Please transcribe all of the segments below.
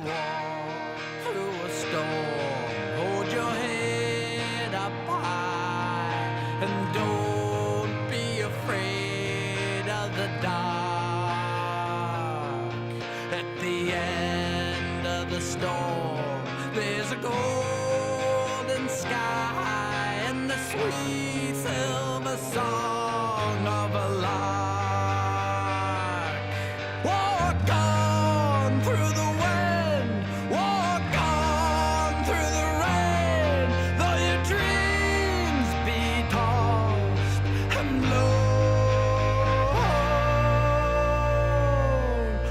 walk through a storm, hold your head up high, and don't be afraid of the dark. At the end of the storm, there's a golden sky and the sweet silver song of a lark. Walk on through the wind, walk on through the rain, though your dreams be tossed and blown.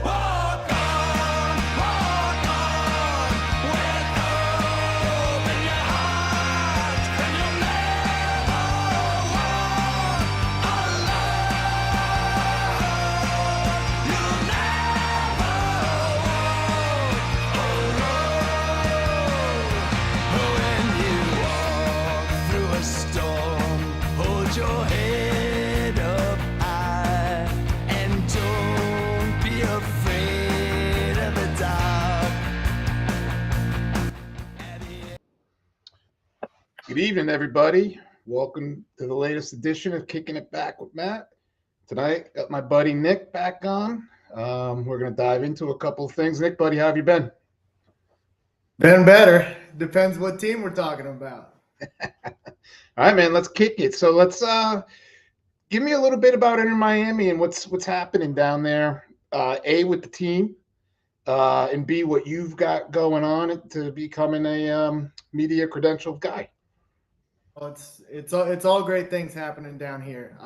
Walk on with hope in your heart, and you'll never walk alone. You'll never when you walk through a storm, hold your head up high, and don't be afraid of the dark. Good evening, everybody. Welcome to the latest edition of Kicking It Back with Matt. Tonight, got my buddy Nick back on. We're going to dive into a couple of things. Nick, buddy, how have you been? Been better. Depends what team we're talking about. All right, man, let's kick it. So let's give me a little bit about Inter Miami and what's happening down there. A, with the team, and B, what you've got going on to becoming a media credential guy. Well, it's all great things happening down here.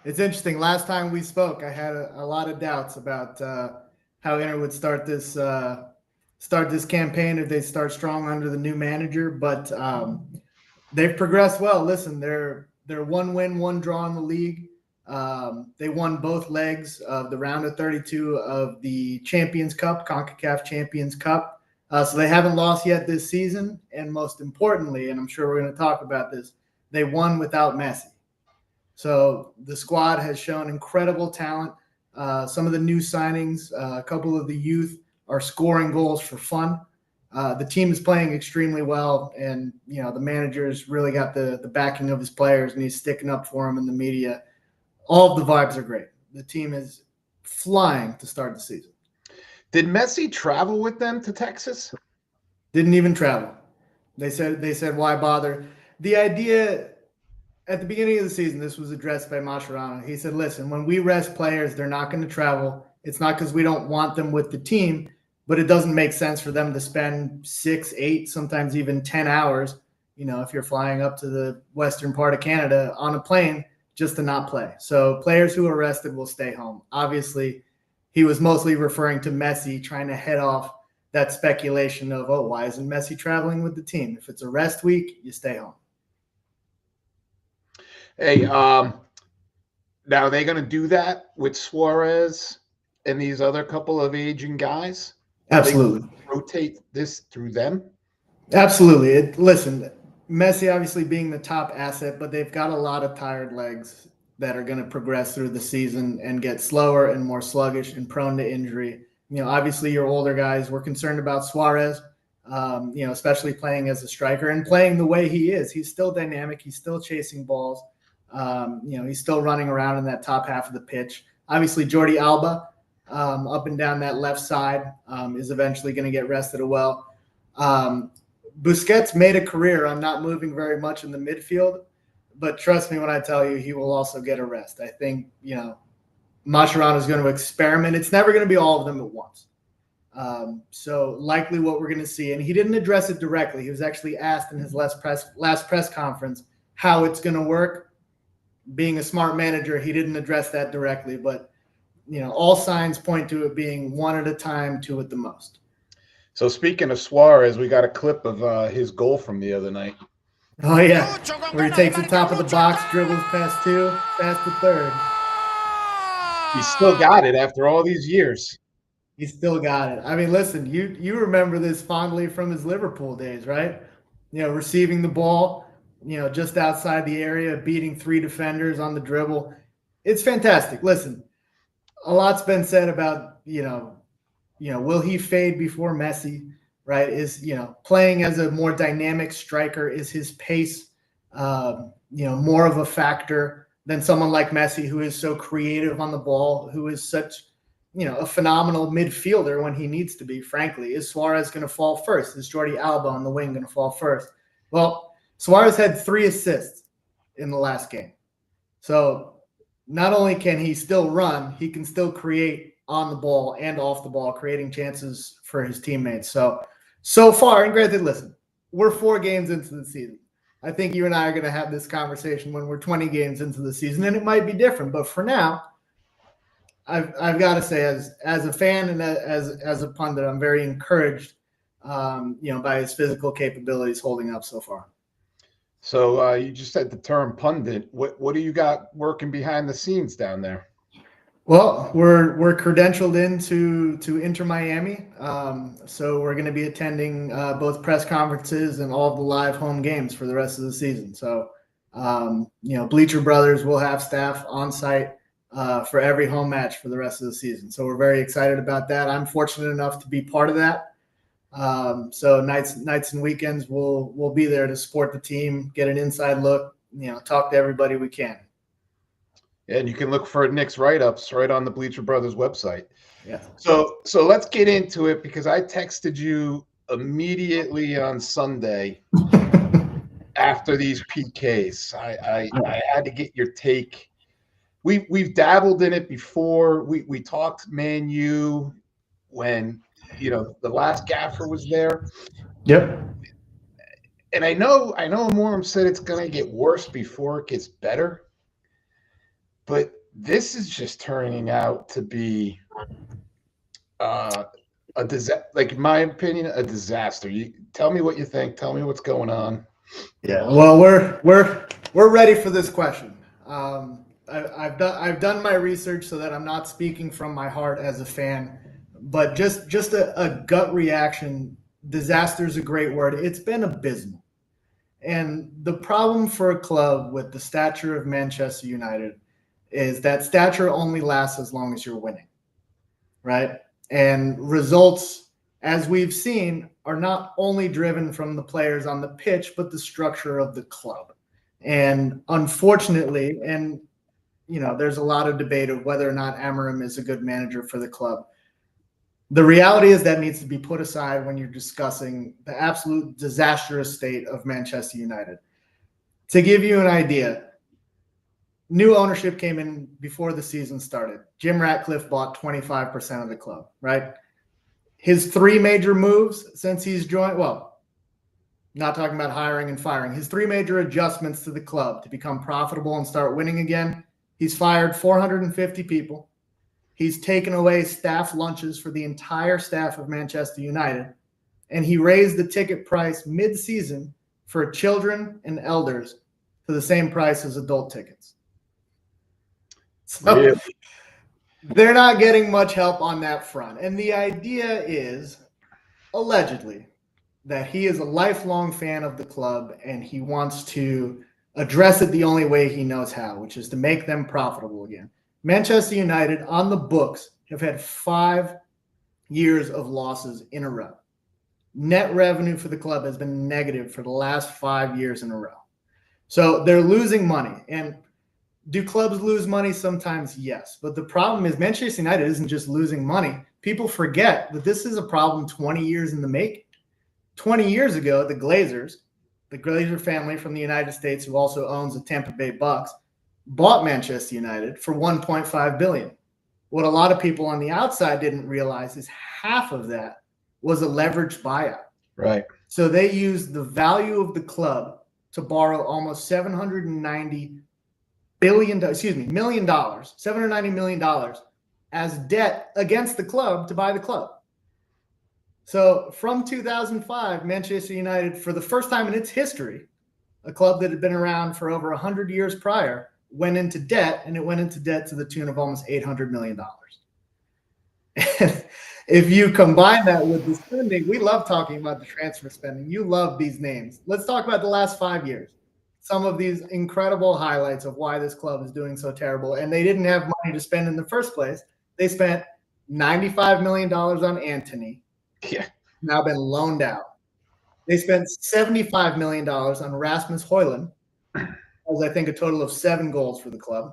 It's interesting. Last time we spoke, I had a lot of doubts about how Inter would start this campaign if they start strong under the new manager, but they've progressed well. Listen, they're 1 win, 1 draw in the league. They won both legs of the round of 32 of the Champions Cup, CONCACAF Champions Cup. So they haven't lost yet this season. And most importantly, and I'm sure we're going to talk about this, they won without Messi. So the squad has shown incredible talent. Some of the new signings, a couple of the youth are scoring goals for fun. The team is playing extremely well, and the manager's really got the backing of his players, and he's sticking up for them in the media. All of the vibes are great. The team is flying to start the season. Did Messi travel with them to Texas? Didn't even travel. They said why bother? The idea at the beginning of the season, this was addressed by Mascherano. He said, listen, when we rest players, they're not going to travel. It's not because we don't want them with the team, but it doesn't make sense for them to spend 6, 8, sometimes even 10 hours, if you're flying up to the western part of Canada on a plane just to not play. So players who are rested will stay home. Obviously, he was mostly referring to Messi, trying to head off that speculation of, why isn't Messi traveling with the team? If it's a rest week, you stay home. Hey, now are they going to do that with Suarez and these other couple of aging guys? Absolutely. Rotate this through them? Absolutely. Listen, Messi obviously being the top asset, but they've got a lot of tired legs that are going to progress through the season and get slower and more sluggish and prone to injury. Obviously your older guys, we're concerned about Suarez, especially playing as a striker and playing the way he is. He's still dynamic. He's still chasing balls. He's still running around in that top half of the pitch. Obviously Jordi Alba, up and down that left side, is eventually going to get rested as well. Busquets made a career on not moving very much in the midfield, but trust me when I tell you, he will also get a rest. I think, Mascherano is going to experiment. It's never going to be all of them at once. So likely what we're going to see, and he didn't address it directly. He was actually asked in his last press conference how it's going to work. Being a smart manager, he didn't address that directly, but all signs point to it being 1 at a time, 2 at the most. So speaking of Suarez, we got a clip of his goal from the other night. Oh, yeah, where he takes the top of the box, dribbles past 2, past the 3rd. He still got it after all these years. He still got it. I mean, listen, you remember this fondly from his Liverpool days, right? Receiving the ball, just outside the area, beating 3 defenders on the dribble. It's fantastic. Listen, a lot's been said about, will he fade before Messi? Right? Is playing as a more dynamic striker? Is his pace, more of a factor than someone like Messi, who is so creative on the ball, who is such, a phenomenal midfielder when he needs to be? Frankly, is Suarez going to fall first? Is Jordi Alba on the wing going to fall first? Well, Suarez had 3 assists in the last game, so not only can he still run, he can still create on the ball and off the ball, creating chances for his teammates. So far, and granted, listen, we're 4 games into the season. I think you and I are going to have this conversation when we're 20 games into the season, and it might be different. But for now, I've got to say, as a fan and as a pundit, I'm very encouraged, by his physical capabilities holding up so far. So you just said the term pundit. What do you got working behind the scenes down there? Well, we're credentialed to Inter Miami, so we're going to be attending both press conferences and all of the live home games for the rest of the season. So, Bleacher Brothers will have staff on site for every home match for the rest of the season. So we're very excited about that. I'm fortunate enough to be part of that. So nights and weekends we'll be there to support the team, get an inside look, talk to everybody we can. And you can look for Nick's write-ups right on the Bleacher Brothers website. Yeah. So let's get into it, because I texted you immediately on Sunday after these PKs. I had to get your take. We've dabbled in it before. We talked Man U when the last gaffer was there. Yep. And I know Moram said it's going to get worse before it gets better. But this is just turning out to be a disaster. Like, in my opinion, a disaster. You tell me what you think. Tell me what's going on. Yeah. Well, we're ready for this question. I've done my research so that I'm not speaking from my heart as a fan, but just a gut reaction. Disaster is a great word. It's been abysmal. And the problem for a club with the stature of Manchester United is that stature only lasts as long as you're winning, right? And results, as we've seen, are not only driven from the players on the pitch, but the structure of the club. And unfortunately, there's a lot of debate of whether or not Amorim is a good manager for the club. The reality is that needs to be put aside when you're discussing the absolute disastrous state of Manchester United. To give you an idea, new ownership came in before the season started. Jim Ratcliffe bought 25% of the club, right? His 3 major moves since he's joined, well, not talking about hiring and firing, his 3 major adjustments to the club to become profitable and start winning again. He's fired 450 people. He's taken away staff lunches for the entire staff of Manchester United. And he raised the ticket price mid-season for children and elders to the same price as adult tickets. So really? They're not getting much help on that front. And the idea is, allegedly, that he is a lifelong fan of the club and he wants to address it the only way he knows how, which is to make them profitable again. Manchester United, on the books, have had 5 years of losses in a row. Net revenue for the club has been negative for the last 5 years in a row. So they're losing money. And do clubs lose money? Sometimes, yes. But the problem is Manchester United isn't just losing money. People forget that this is a problem 20 years in the making. 20 years ago, the Glazer family from the United States, who also owns the Tampa Bay Bucks, bought Manchester United for $1.5 billion. What a lot of people on the outside didn't realize is half of that was a leveraged buyout. Right. So they used the value of the club to borrow almost $790 million as debt against the club to buy the club. So from 2005, Manchester United, for the first time in its history, a club that had been around for over 100 years prior, went into debt, and it went into debt to the tune of almost $800 million. If you combine that with the spending, we love talking about the transfer spending. You love these names. Let's talk about the last 5 years. Some of these incredible highlights of why this club is doing so terrible. And they didn't have money to spend in the first place. They spent $95 million on Anthony. Yeah. Now been loaned out. They spent $75 million on Rasmus Højlund, as I think a total of 7 goals for the club.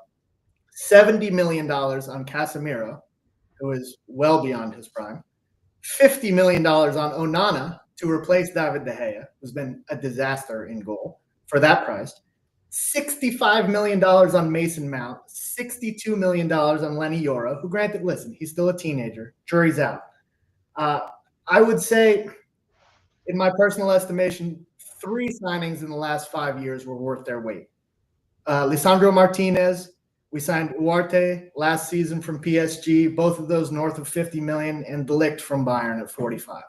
$70 million on Casemiro, who is well beyond his prime. $50 million on Onana to replace David De Gea, who's been a disaster in goal for that price. $65 million on Mason Mount. $62 million on Lenny Yora, who, granted, listen, he's still a teenager. Jury's out. I would say, in my personal estimation, 3 signings in the last 5 years were worth their weight. Lisandro Martinez, we signed Uarte last season from PSG, both of those north of 50 million, and De Ligt from Bayern at 45.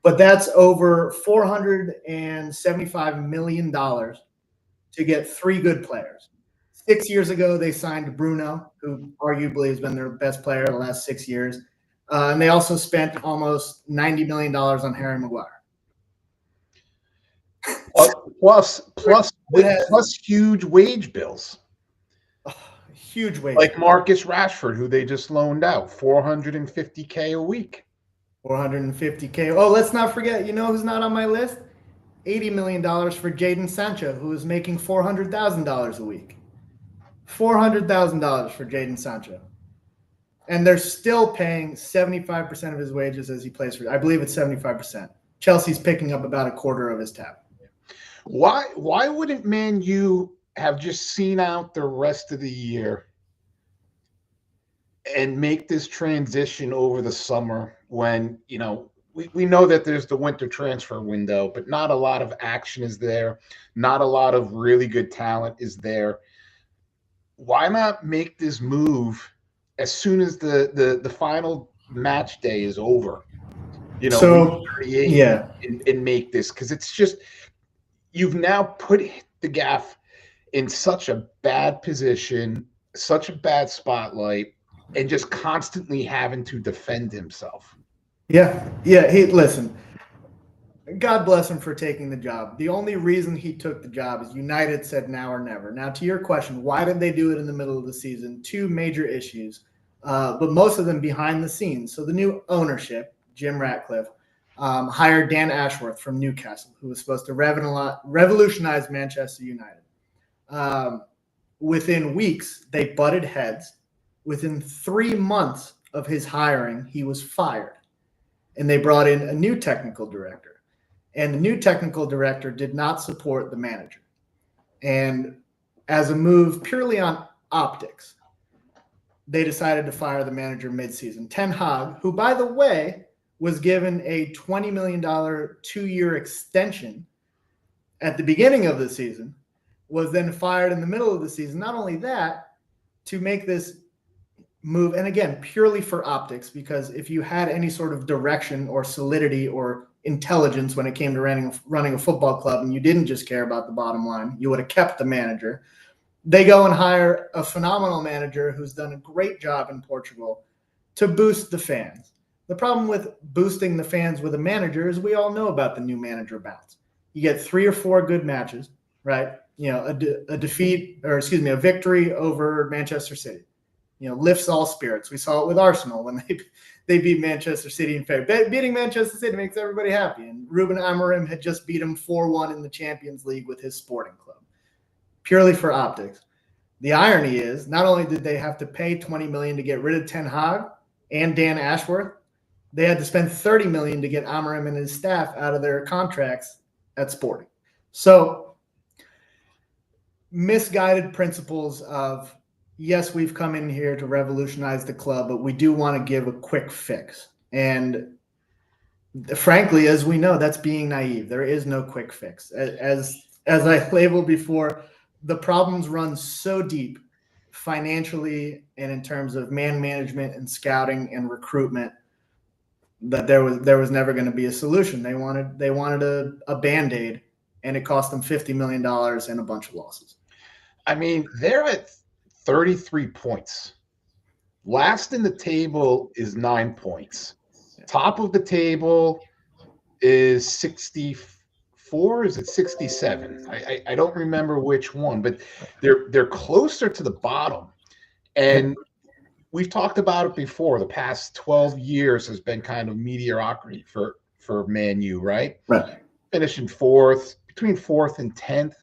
But that's over $475 million to get 3 good players. 6 years ago, they signed Bruno, who arguably has been their best player the last 6 years. And they also spent almost $90 million on Harry Maguire. Plus huge wage bills. Huge wage. Like Marcus Rashford, who they just loaned out, $450K a week. $450K. Oh, let's not forget, you know who's not on my list? $80 million for Jadon Sancho, who is making $400,000 a week. $400,000 for Jadon Sancho. And they're still paying 75% of his wages as he plays for, I believe it's 75%. Chelsea's picking up about a quarter of his tab. Why wouldn't Man U have just seen out the rest of the year and make this transition over the summer when, you know, we know that there's the winter transfer window, but not a lot of action is there. Not a lot of really good talent is there. Why not make this move as soon as the final match day is over? You know, so, yeah, and make this, because it's just, you've now put the Gaff in such a bad position, such a bad spotlight, and just constantly having to defend himself. Yeah. Hey, listen, God bless him for taking the job. The only reason he took the job is United said now or never. Now, to your question, why did they do it in the middle of the season? 2 major issues, but most of them behind the scenes. So the new ownership, Jim Ratcliffe, hired Dan Ashworth from Newcastle, who was supposed to revolutionize Manchester United. Within weeks, they butted heads. Within 3 months of his hiring, he was fired. And they brought in a new technical director. And the new technical director did not support the manager. And as a move purely on optics, they decided to fire the manager midseason. Ten Hag, who, by the way, was given a $20 million 2-year extension at the beginning of the season, was then fired in the middle of the season. Not only that, to make this move, and again, purely for optics, because if you had any sort of direction or solidity or intelligence when it came to running a football club and you didn't just care about the bottom line, you would have kept the manager. They go and hire a phenomenal manager who's done a great job in Portugal to boost the fans. The problem with boosting the fans with a manager is we all know about the new manager bounce. You get 3 or 4 good matches, right? You know, a victory over Manchester City. You know, lifts all spirits. We saw it with Arsenal when they beat Manchester City in February. Beating Manchester City makes everybody happy. And Ruben Amorim had just beat him 4-1 in the Champions League with his Sporting club, purely for optics. The irony is, not only did they have to pay $20 million to get rid of Ten Hag and Dan Ashworth, they had to spend $30 million to get Amorim and his staff out of their contracts at Sporting. So, misguided principles of, yes, we've come in here to revolutionize the club, but we do want to give a quick fix. And frankly, as we know, that's being naive. There is no quick fix. As I labeled before, the problems run so deep financially and in terms of man management and scouting and recruitment that there was never going to be a solution. They wanted a Band-Aid, and it cost them $50 million and a bunch of losses. I mean, they're at 33 points. Last in the table is 9 points. Top of the table is 64. Is it 67? I don't remember which one, but they're closer to the bottom. And we've talked about it before. The past 12 years has been kind of mediocrity for Man U, right? Right. Finishing fourth, between fourth and 10th.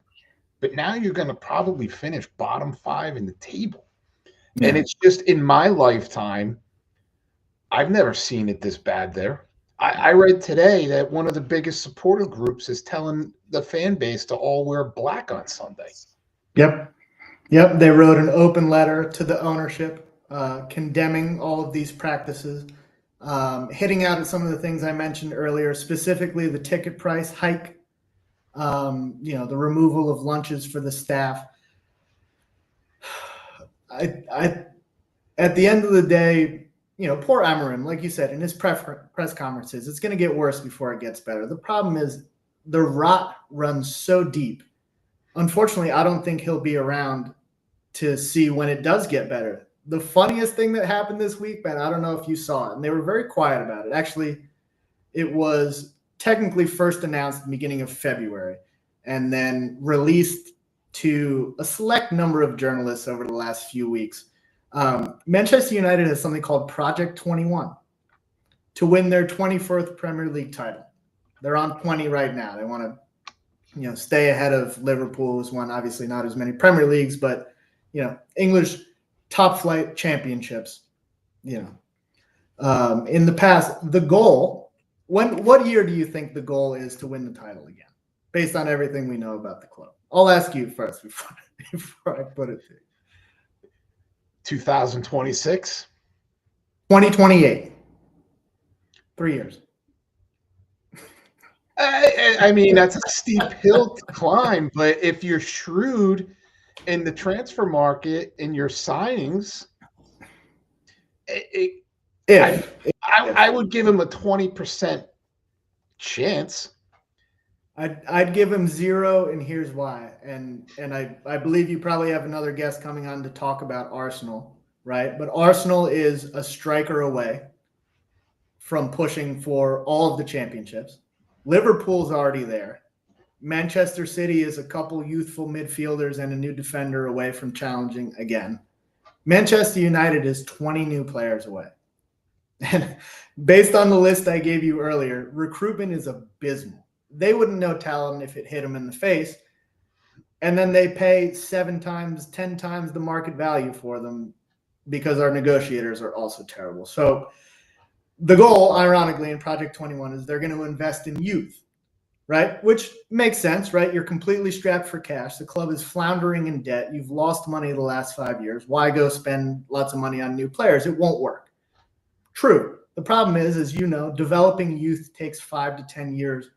But now you're going to probably finish bottom 5 in the table. Yeah. And it's just in my lifetime, I've never seen it this bad there. I read today that one of the biggest supporter groups is telling the fan base to all wear black on Sunday. Yep. They wrote an open letter to the ownership condemning all of these practices, hitting out at some of the things I mentioned earlier, specifically the ticket price hike, the removal of lunches for the staff. I at the end of the day, poor Amarim, like you said, in his press conferences, it's going to get worse before it gets better. The problem is the rot runs so deep. Unfortunately, I don't think he'll be around to see when it does get better. The funniest thing that happened this week, man, I don't know if you saw it, and they were very quiet about it. Actually, it was technically first announced at the beginning of February and then released to a select number of journalists over the last few weeks. Manchester United has something called Project 21 to win their 21st Premier League title. They're on 20 right now. They want to, stay ahead of Liverpool, who's won obviously not as many Premier Leagues, but English top flight championships. In the past, the goal. What year do you think the goal is to win the title again, based on everything we know about the club? I'll ask you first before I put it to you. 2026? 2028. 3 years. I mean, that's a steep hill to climb, but if you're shrewd in the transfer market in your signings, I would give him a 20% chance. I'd give him 0, and here's why. And I believe you probably have another guest coming on to talk about Arsenal, right? But Arsenal is a striker away from pushing for all of the championships. Liverpool's already there. Manchester City is a couple youthful midfielders and a new defender away from challenging again. Manchester United is 20 new players away. And based on the list I gave you earlier, recruitment is abysmal. They wouldn't know talent if it hit them in the face. And then they pay 7 times, 10 times the market value for them because our negotiators are also terrible. So the goal, ironically, in Project 21 is they're going to invest in youth, right? Which makes sense, right? You're completely strapped for cash. The club is floundering in debt. You've lost money the last 5 years. Why go spend lots of money on new players? It won't work. True. The problem is, as you know, developing youth takes 5 to 10 years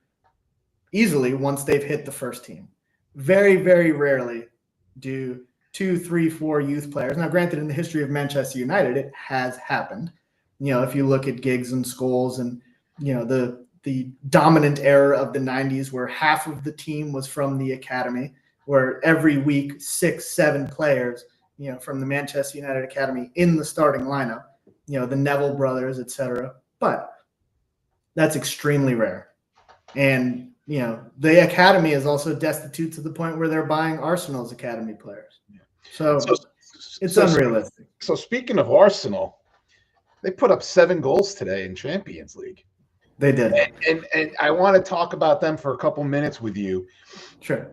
easily once they've hit the first team. Very, very rarely do 2, 3, 4 youth players. Now, granted, in the history of Manchester United, it has happened. If you look at Giggs and Scholes and, the dominant era of the 90s where half of the team was from the academy, where every week 6, 7 players, from the Manchester United academy in the starting lineup, the Neville brothers, etc. But that's extremely rare. And, the academy is also destitute to the point where they're buying Arsenal's academy players. So it's unrealistic. So speaking of Arsenal, they put up 7 goals today in Champions League. They did. And I want to talk about them for a couple minutes with you. Sure.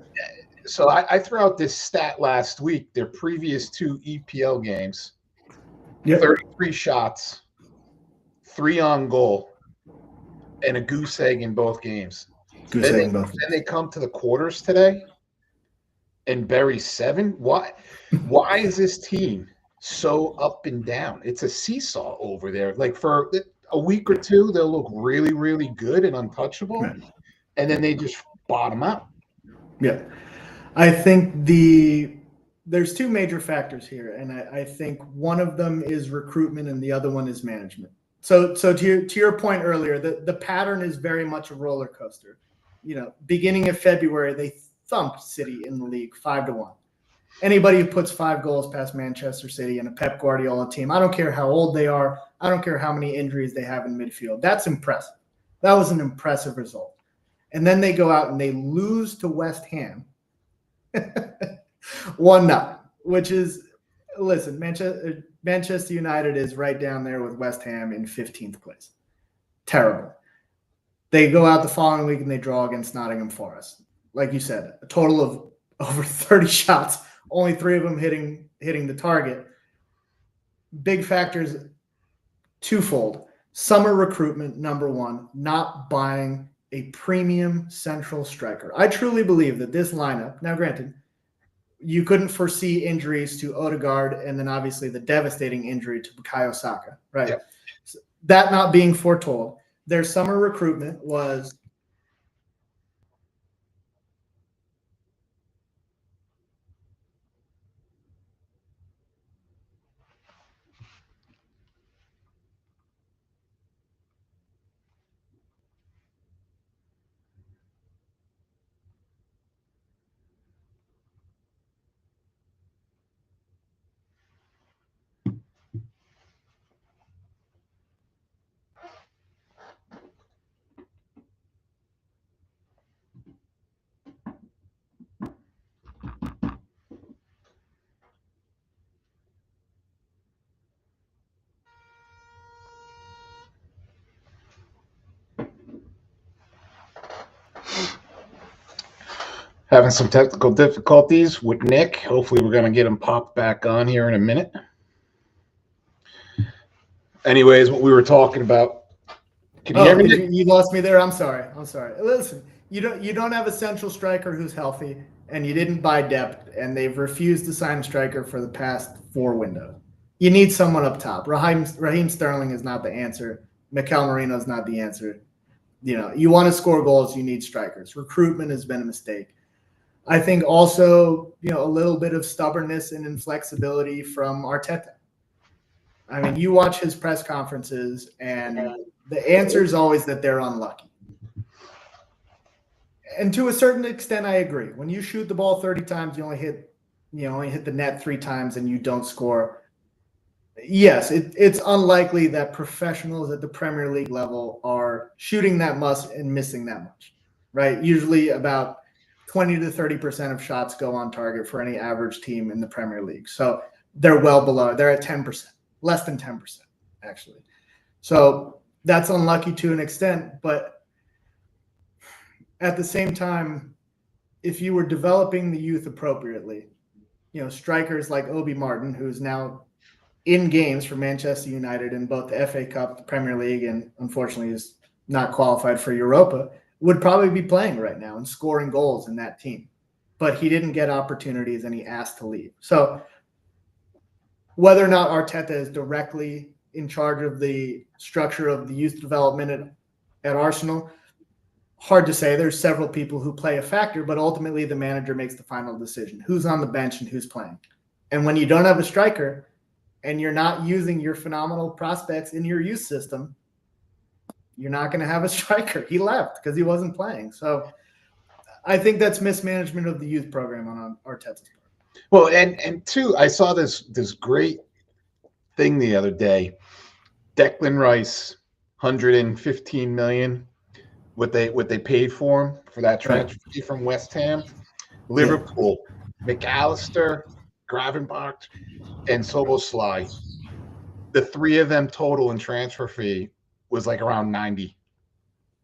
So I threw out this stat last week, their previous 2 EPL games, 33 shots, 3 on goal, and a goose egg in both games. Then they come to the quarters today and bury 7. Why is this team so up and down? It's a seesaw over there. Like for a week or two, they'll look really, really good and untouchable, right, and then they just bottom out. Yeah. I think there's 2 major factors here, and I think one of them is recruitment and the other one is management. So to your point earlier, the pattern is very much a roller coaster. Beginning of February, they thumped City in the league 5-1. Anybody who puts 5 goals past Manchester City and a Pep Guardiola team, I don't care how old they are, I don't care how many injuries they have in midfield. That's impressive. That was an impressive result. And then they go out and they lose to West Ham 1-0, which is, listen, Manchester United is right down there with West Ham in 15th place. Terrible. They go out the following week and they draw against Nottingham Forest. Like you said, a total of over 30 shots, only 3 of them hitting the target. Big factors, twofold. Summer recruitment, number one, not buying a premium central striker. I truly believe that this lineup, now granted, you couldn't foresee injuries to Odegaard and then obviously the devastating injury to Bukayo Saka, right? Yep. So that not being foretold, their summer recruitment was Having some technical difficulties with Nick. Hopefully, we're going to get him popped back on here in a minute. Anyways, what we were talking about. Can you hear me? You lost me there. I'm sorry. Listen, you don't have a central striker who's healthy, and you didn't buy depth, and they've refused to sign a striker for the past 4 windows. You need someone up top. Raheem Sterling is not the answer. Mikel Merino is not the answer. You want to score goals, you need strikers. Recruitment has been a mistake. I think also, a little bit of stubbornness and inflexibility from Arteta. I mean, you watch his press conferences, and the answer is always that they're unlucky. And to a certain extent, I agree. When you shoot the ball 30 times, you only hit the net 3 times, and you don't score. Yes, it's unlikely that professionals at the Premier League level are shooting that much and missing that much, right? Usually about 20 to 30% of shots go on target for any average team in the Premier League. So they're well below. They're at 10%, less than 10%, actually. So that's unlucky to an extent. But at the same time, if you were developing the youth appropriately, strikers like Obi Martin, who's now in games for Manchester United in both the FA Cup, the Premier League, and unfortunately is not qualified for Europa, would probably be playing right now and scoring goals in that team. But he didn't get opportunities and he asked to leave. So whether or not Arteta is directly in charge of the structure of the youth development at Arsenal, hard to say. There's several people who play a factor, but ultimately the manager makes the final decision. Who's on the bench and who's playing. And when you don't have a striker and you're not using your phenomenal prospects in your youth system, you're not going to have a striker. He left because he wasn't playing. So I think that's mismanagement of the youth program on Arteta's part. Well, and two, I saw this great thing the other day. Declan Rice, 115 million. What they paid for him for that transfer fee from West Ham. Liverpool, McAllister, Gravenbach, and Soboslai. The 3 of them total in transfer fee was like around 90.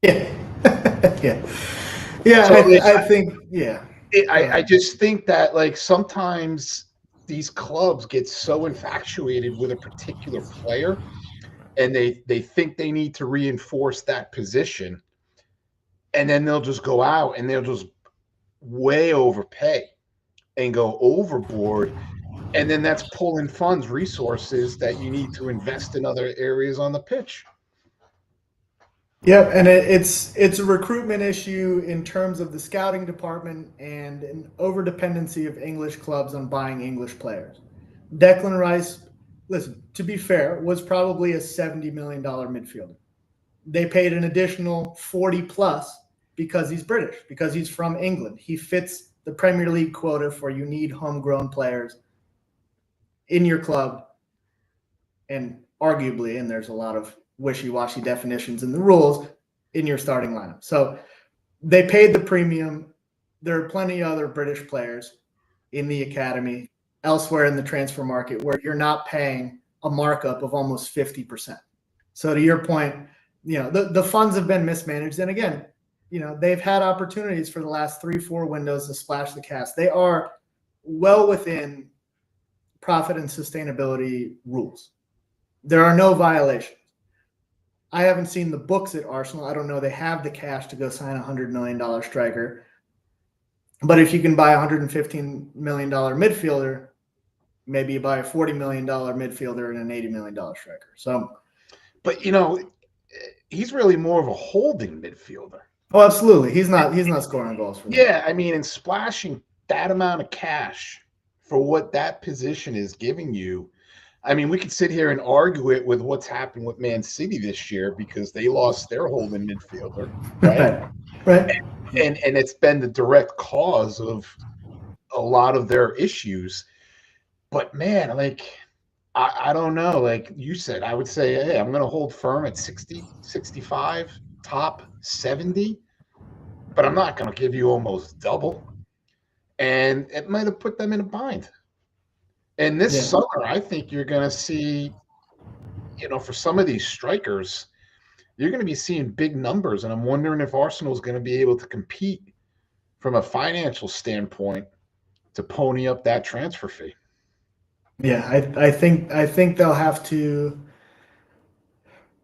Yeah. So I think. I just think that like sometimes these clubs get so infatuated with a particular player and they think they need to reinforce that position, and then they'll just go out and they'll just way overpay and go overboard, and then that's pulling funds, resources that you need to invest in other areas on the pitch. Yep, and it's a recruitment issue in terms of the scouting department and an overdependency of English clubs on buying English players. Declan Rice, listen, to be fair, was probably a $70 million midfielder. They paid an additional 40 plus because he's British, because he's from England. He fits the Premier League quota for you need homegrown players in your club, and arguably, and there's a lot of wishy-washy definitions in the rules, in your starting lineup. So they paid the premium. There are plenty of other British players in the academy, elsewhere in the transfer market, where you're not paying a markup of almost 50%. So to your point, the funds have been mismanaged. And again, they've had opportunities for the last 3-4 windows to splash the cash. They are well within profit and sustainability rules. There are no violations. I haven't seen the books at Arsenal. I don't know they have the cash to go sign a $100 million striker. But if you can buy a $115 million midfielder, maybe you buy a $40 million midfielder and an $80 million striker. So, but he's really more of a holding midfielder. Oh, absolutely. He's not scoring goals for them. Yeah, I mean, and splashing that amount of cash for what that position is giving you. I mean, we could sit here and argue it with what's happened with Man City this year because they lost their holding midfielder, right? Right. And it's been the direct cause of a lot of their issues. But man, like I don't know. Like you said, I would say, hey, I'm going to hold firm at 60, 65, top 70, but I'm not going to give you almost double. And it might have put them in a bind. And this summer, I think you're going to see, for some of these strikers, you're going to be seeing big numbers. And I'm wondering if Arsenal is going to be able to compete from a financial standpoint to pony up that transfer fee. Yeah, I think they'll have to,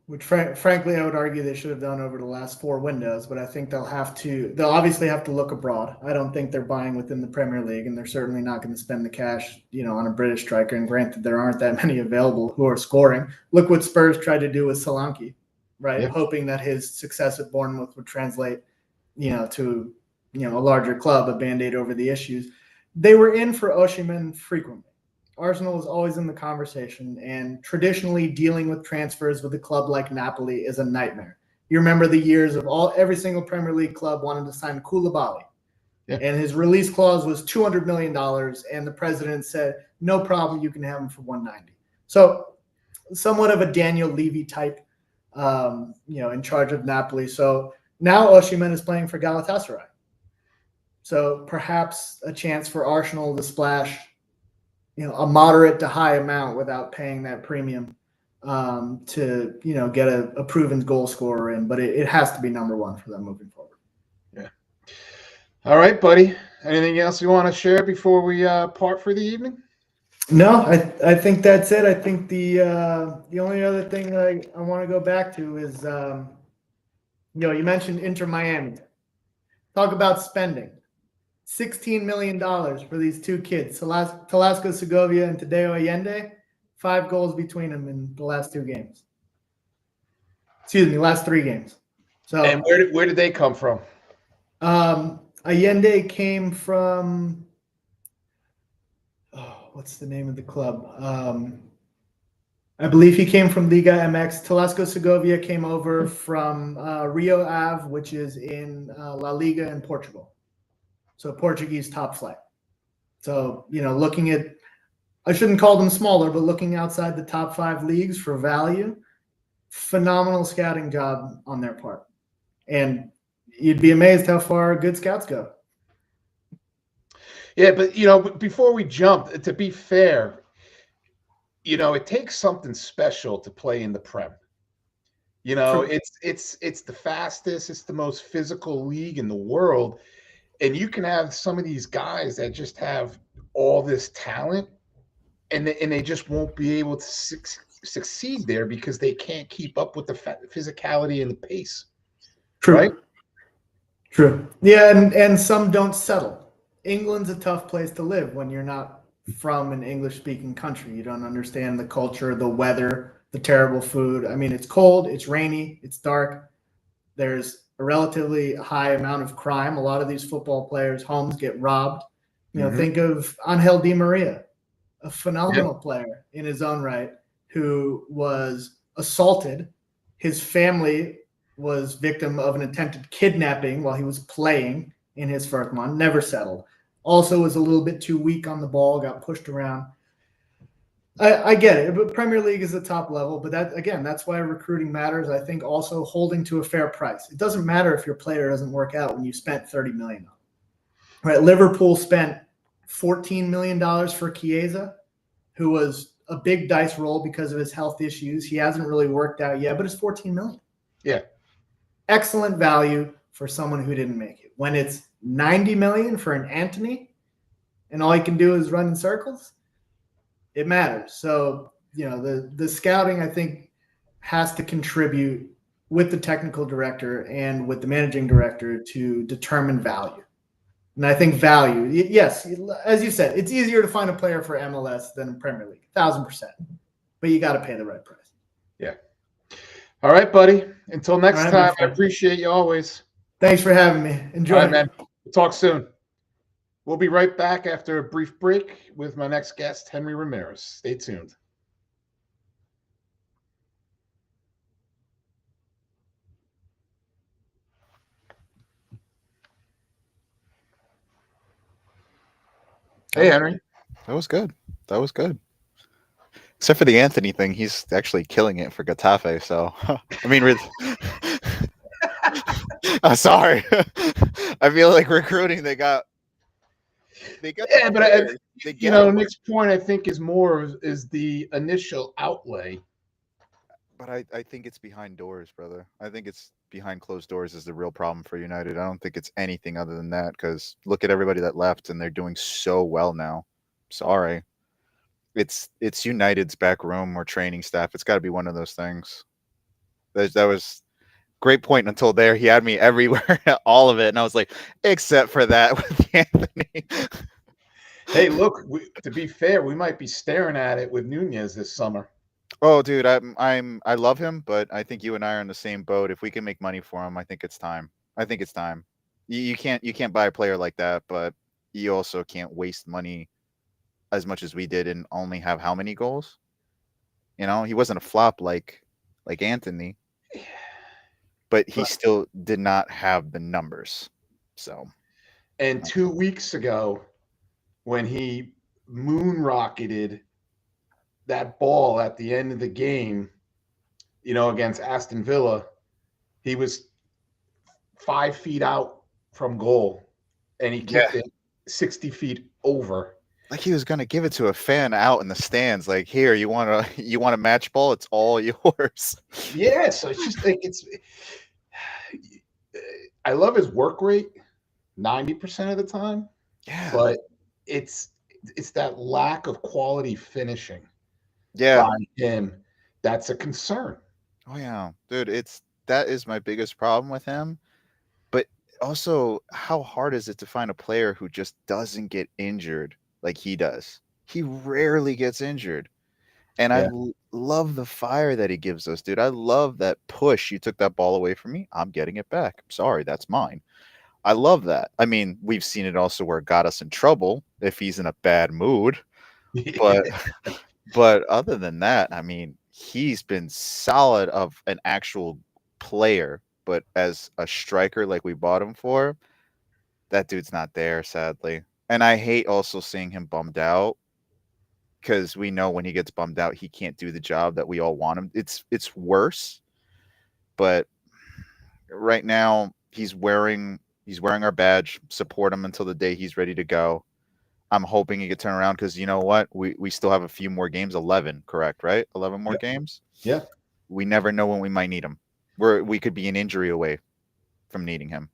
which frankly I would argue they should have done over the last 4 windows, but I think they'll obviously have to look abroad. I don't think they're buying within the Premier League, and they're certainly not going to spend the cash, on a British striker. And granted, there aren't that many available who are scoring. Look what Spurs tried to do with Solanke, right? Yeah. Hoping that his success at Bournemouth would translate, to, a larger club, a Band-Aid over the issues. They were in for Osimhen frequently. Arsenal is always in the conversation, and traditionally dealing with transfers with a club like Napoli is a nightmare. You remember the years of every single Premier League club wanted to sign Koulibaly, and his release clause was $200 million, and the president said, no problem, you can have him for $190. So somewhat of a Daniel Levy type, in charge of Napoli. So now Osimhen is playing for Galatasaray. So perhaps a chance for Arsenal to splash a moderate to high amount without paying that premium to, get a proven goal scorer in. But it has to be number one for them moving forward. Yeah. All right, buddy. Anything else you want to share before we part for the evening? No, I think that's it. I think the only other thing that I want to go back to is, you mentioned Inter Miami. Talk about spending. $16 million for these 2 kids, Velasco Segovia and Tadeo Allende, 5 goals between them in the last 2 games. Excuse me, last 3 games. So, and where did they come from? Allende came from, what's the name of the club? I believe he came from Liga MX. Velasco Segovia came over from Rio Ave, which is in La Liga in Portugal. So Portuguese top flight. So, looking at, I shouldn't call them smaller, but looking outside the top 5 leagues for value, phenomenal scouting job on their part. And you'd be amazed how far good scouts go. Yeah, but, before we jump, to be fair, it takes something special to play in the Prem. It's the fastest, it's the most physical league in the world. And you can have some of these guys that just have all this talent, and they just won't be able to succeed there because they can't keep up with the physicality and the pace. True. Right? True. Yeah, and some don't settle. England's a tough place to live when you're not from an English-speaking country. You don't understand the culture, the weather, the terrible food. I mean, it's cold, it's rainy, it's dark. There's a relatively high amount of crime. A lot of these football players' homes get robbed. Think of Angel Di Maria, a phenomenal player in his own right, who was assaulted. His family was victim of an attempted kidnapping while he was playing in his first month, never settled. Also was a little bit too weak on the ball, got pushed around. I get it, but Premier League is the top level. But that's why recruiting matters. I think also holding to a fair price. It doesn't matter if your player doesn't work out when you spent $30 million. Right? Liverpool spent $14 million for Chiesa, who was a big dice roll because of his health issues. He hasn't really worked out yet, but it's $14 million. Yeah. Excellent value for someone who didn't make it. When it's $90 million for an Anthony and all he can do is run in circles, it matters. So, the scouting, I think, has to contribute with the technical director and with the managing director to determine value. And I think value, yes, as you said, it's easier to find a player for MLS than Premier League, 1,000%. But you got to pay the right price. Yeah. All right, buddy. Until next All right, time, I appreciate you always. Thanks for having me. Enjoy. All right, man. We'll talk soon. We'll be right back after a brief break with my next guest, Henry Ramirez. Stay tuned. Hey, Henry. That was good. That was good. Except for the Anthony thing, he's actually killing it for Getafe. So, I mean, I'm sorry. I feel like recruiting, they got. Yeah, but Nick's point, I think, is the initial outlay. But I think it's behind doors, brother. I think it's behind closed doors is the real problem for United. I don't think it's anything other than that, because look at everybody that left, and they're doing so well now. Sorry. It's United's back room or training staff. It's got to be one of those things. That was great point until there. He had me everywhere, all of it, and I was like, except for that with Anthony. Hey, look. To be fair, we might be staring at it with Nunez this summer. Oh, dude, I love him, but I think you and I are in the same boat. If we can make money for him, I think it's time. You can't buy a player like that, but you also can't waste money as much as we did and only have how many goals? He wasn't a flop like Anthony, but he still did not have the numbers. So, and 2 weeks ago, when he moon rocketed that ball at the end of the game, against Aston Villa, he was 5 feet out from goal, and he kicked it 60 feet over. Like he was gonna give it to a fan out in the stands. Like, here, you want a match ball? It's all yours. Yeah, so it's just like I love his work rate 90% of the time. Yeah, but it's that lack of quality finishing. Yeah, by him, that's a concern. Oh yeah, dude, that is my biggest problem with him. But also, how hard is it to find a player who just doesn't get injured like he does? He rarely gets injured. And I love the fire that he gives us, dude. I love that push. You took that ball away from me. I'm getting it back. I'm sorry, that's mine. I love that. I mean, we've seen it also where it got us in trouble if he's in a bad mood. But other than that, I mean, he's been solid of an actual player, but as a striker like we bought him for, that dude's not there, sadly. And I hate also seeing him bummed out, because we know when he gets bummed out, he can't do the job that we all want him. It's worse, but right now he's wearing our badge. Support him until the day he's ready to go. I'm hoping he could turn around, because you know what? We still have a few more games. 11, correct, right? 11 more games? Yeah. We never know when we might need him. We could be an injury away from needing him.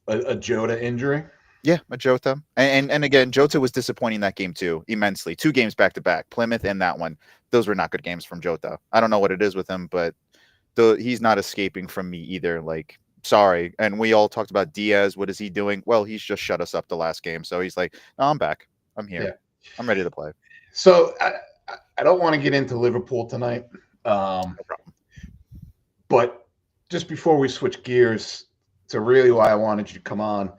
A Jota injury? Yeah, a Jota. And again, Jota was disappointing that game too, immensely. 2 games back to back, Plymouth and that one. Those were not good games from Jota. I don't know what it is with him, but he's not escaping from me either. Like, sorry. And we all talked about Diaz. What is he doing? Well, he's just shut us up the last game. So he's like, no, I'm back. I'm here. Yeah. I'm ready to play. So I don't want to get into Liverpool tonight. No problem. But just before we switch gears to really why I wanted you to come on,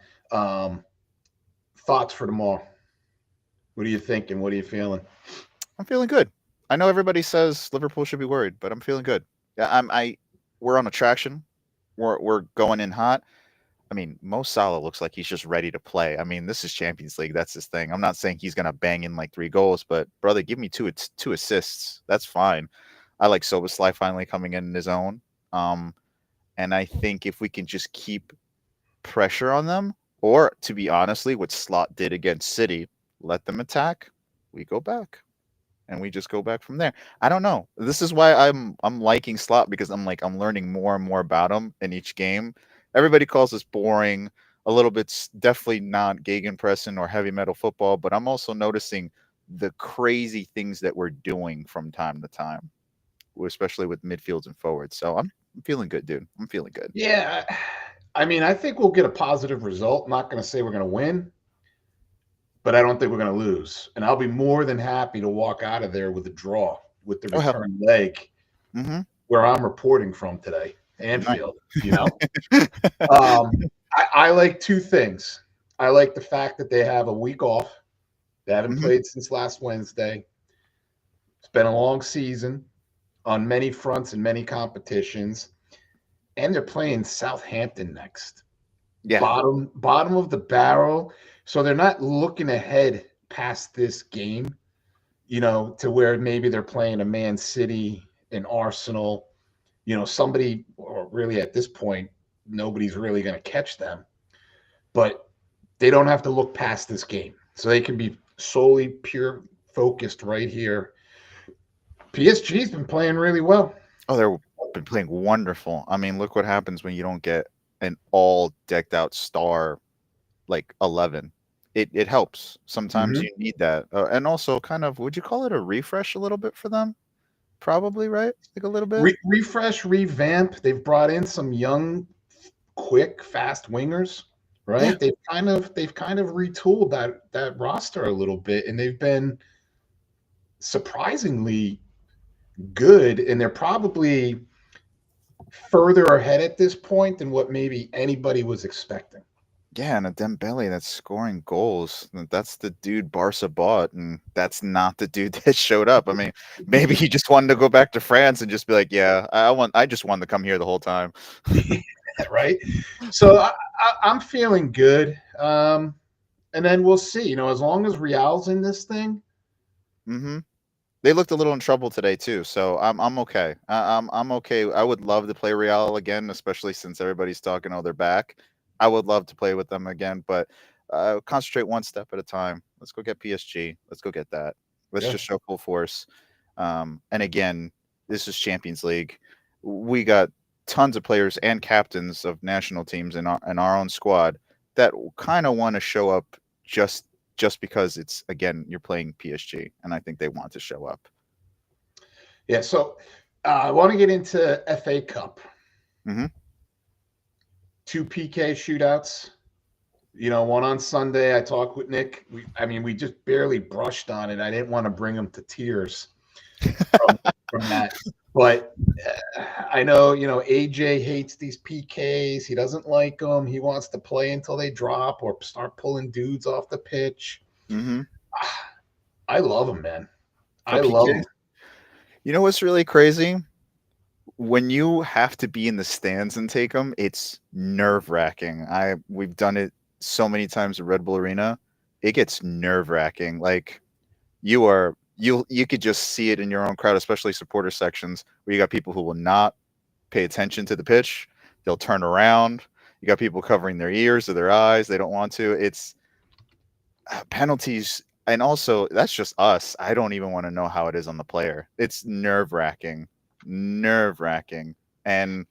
thoughts for tomorrow. What are you thinking? What are you feeling? I'm feeling good. I know everybody says Liverpool should be worried, but I'm feeling good. Yeah, we're on attraction. We're going in hot. I mean, Mo Salah looks like he's just ready to play. I mean, this is Champions League. That's his thing. I'm not saying he's going to bang in like 3 goals, but brother, give me two assists. That's fine. I like Szoboszlai finally coming in his own. And I think if we can just keep pressure on them, or to be honestly, what Slot did against City, let them attack, we go back. and we just go back from there. I don't know. This is why I'm liking Slot, because I'm learning more and more about him in each game. Everybody calls this boring, a little bit definitely not gegenpressing or heavy metal football, but I'm also noticing the crazy things that we're doing from time to time, especially with midfields and forwards. So I'm feeling good, dude. I'm feeling good. Yeah, I mean, I think we'll get a positive result. I'm not going to say we're going to win, but I don't think we're going to lose. And I'll be more than happy to walk out of there with a draw with the Oh, hell. return leg Mm-hmm. where I'm reporting from today, Nice. Anfield. I like two things. I like the fact that they have a week off. They haven't played since last Wednesday. It's been a long season on many fronts and many competitions. And they're playing Southampton next. Yeah. Bottom of the barrel. So they're not looking ahead past this game, to where maybe they're playing a Man City, an Arsenal, somebody, or really at this point, nobody's really going to catch them. But they don't have to look past this game. So they can be solely pure focused right here. PSG's been playing really well. Oh, they've been playing wonderful. I mean, look what happens when you don't get an all decked out star like 11. It helps. Sometimes you need that. And also kind of, would you call it a refresh a little bit for them? Probably, right? Like a little bit. Refresh, revamp. They've brought in some young, quick, fast wingers, right? Yeah. They've kind of retooled that roster a little bit, and they've been surprisingly good, and they're probably further ahead at this point than what maybe anybody was expecting. Yeah, and a Dembele that's scoring goals. That's the dude Barca bought, and that's not the dude that showed up. I mean, maybe he just wanted to go back to France and just be like, "Yeah, I just wanted to come here the whole time." Right? So I'm feeling good. And then we'll see. As long as Real's in this thing. Mm-hmm. They looked a little in trouble today too, so I'm okay. I'm okay. I would love to play Real again, especially since everybody's talking, oh, they're back. I would love to play with them again, but concentrate one step at a time. Let's go get PSG. Let's go get that. Let's just show full force. And again, this is Champions League. We got tons of players and captains of national teams in our own squad that kind of want to show up just because it's, again, you're playing PSG, and I think they want to show up. Yeah, so I want to get into FA Cup. Mm-hmm. 2 PK shootouts. One on Sunday. I talked with Nick. We just barely brushed on it. I didn't want to bring him to tears from that. But I know, AJ hates these PKs. He doesn't like them. He wants to play until they drop or start pulling dudes off the pitch. Mm-hmm. I love them, man. I love them. You know what's really crazy? When you have to be in the stands and take them, it's nerve-wracking. We've done it so many times at Red Bull Arena. It gets nerve-wracking. Like you could just see it in your own crowd, especially supporter sections, where you got people who will not pay attention to the pitch. They'll turn around. You got people covering their ears or their eyes. They don't want to. It's penalties. And also, that's just us. I don't even want to know how it is on the player. It's nerve-wracking. And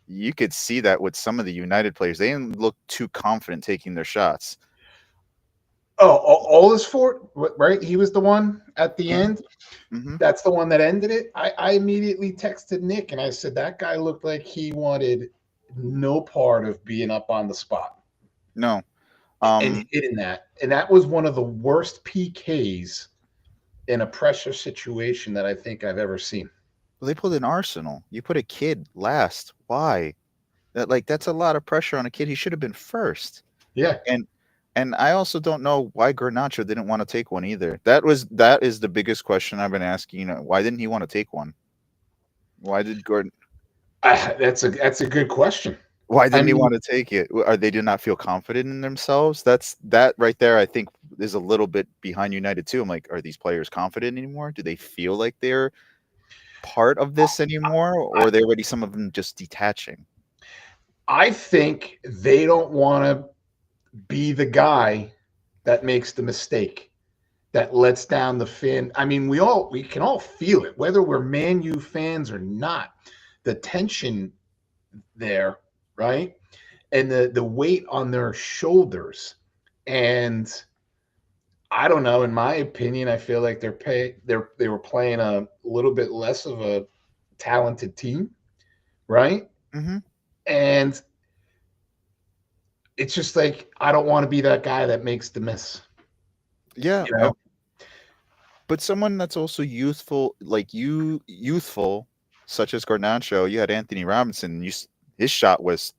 you could see that with some of the United players. They didn't look too confident taking their shots. Oh, Ollisfort, right? He was the one at the end. Mm-hmm. That's the one that ended it. I immediately texted Nick and I said, that guy looked like he wanted no part of being up on the spot. No. And hitting that. And that was one of the worst PKs in a pressure situation that I think I've ever seen. Well, they put an Arsenal. You put a kid last. Why? That's a lot of pressure on a kid. He should have been first. Yeah. And I also don't know why Garnacho didn't want to take one either. That is the biggest question I've been asking. Why didn't he want to take one? Why did Gordon? That's a good question. Why didn't he want to take it? They did not feel confident in themselves? That right there, I think, is a little bit behind United too. I'm like, are these players confident anymore? Do they feel like they're part of this anymore, or are they already, some of them, just detaching? I think they don't want to be the guy that makes the mistake. that lets down the fan. I mean, we can all feel it, whether we're Man U fans or not. The tension there, right? And the weight on their shoulders. And I don't know. In my opinion, I feel like they were playing a little bit less of a talented team, right? Mm-hmm. And it's just like I don't want to be that guy that makes the miss. Yeah, You know? but someone that's also youthful, like youthful, such as Garnacho. You had Anthony Robinson. His shot was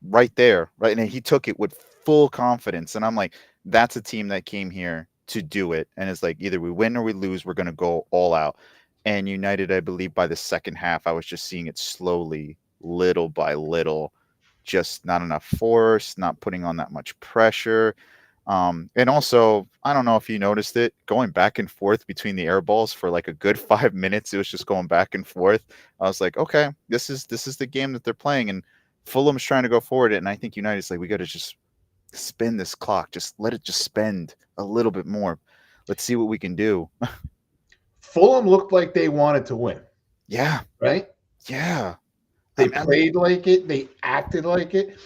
right there, right, and he took it with full confidence. And I'm like, that's a team that came here to do it, and it's like either we win or we lose. We're gonna go all out. And United, I believe, by the second half, I was just seeing it slowly, little by little, just not enough force, not putting on that much pressure. And also, I don't know if you noticed it, going back and forth between the air balls for like a good 5 minutes. It was just going back and forth. I was like, okay, this is the game that they're playing, and Fulham's trying to go forward it, and I think United's like, we got to just spin this clock, just let it just spend a little bit more. Let's see what we can do. Fulham looked like they wanted to win, Yeah, right? yeah. They I mean, played like it. They acted like it.